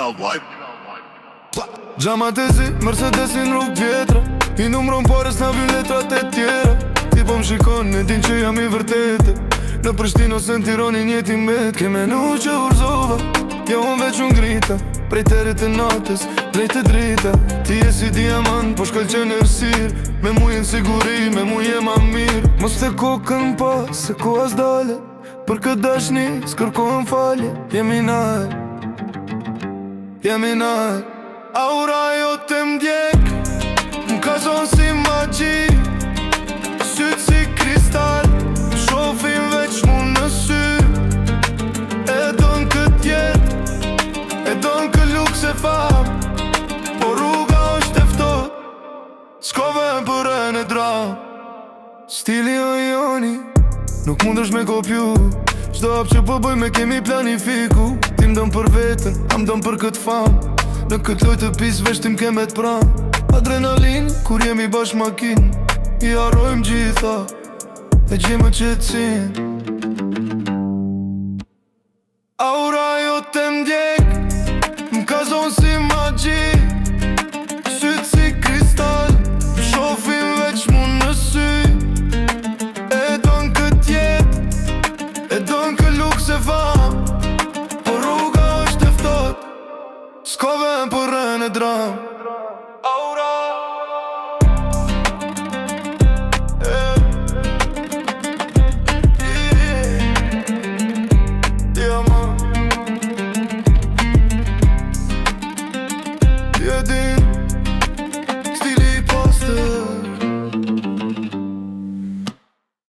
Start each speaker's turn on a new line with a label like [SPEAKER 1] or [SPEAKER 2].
[SPEAKER 1] Original vibe.
[SPEAKER 2] Gjamat e zi, Mercedesin rrug vjetra, i numron pares na vyn letrat e tjera. Ti po m'shikon, e din që jam i vërtete. Në Prishtinë ose në Tiranë njeti mbet. Ke menu që urzova, jo unë veç unë grita. Prej terit e natës, drejt e drita. Ti je si diamant, po shkëlqen e rësir. Me muje në siguri, me muje ma mirë. Mos të kokën pa, se ko as dale. Për këtë dashni, s'kërkohën falje. Jemi naj, jemi naj. Aura jo të mdjek, m'ka zonë si magji. Sytë si kristal, shofim veç mu në sy. E don kët jet, e don kët luks e fam. Po rruga është eftot, s'kove për e në dram. Stili o joni, nuk mund është me kopju. Qdo hap që po bëj me kemi planifiku. Ti m'don për vetën, a m'don për këtë fam. Në këtë loj të pis veç tim kemet pram. Adrenalin, kur jemi bash makin. I harrojmë gjitha, e gjemë qetësin. Aura jo të mdjek, m'ka zonë si magji. Sytë si kristal, shofim veç mu në sy. E don kët jet, e don kët luks e fam. Po rruga është eftot, s'kove për e në dram.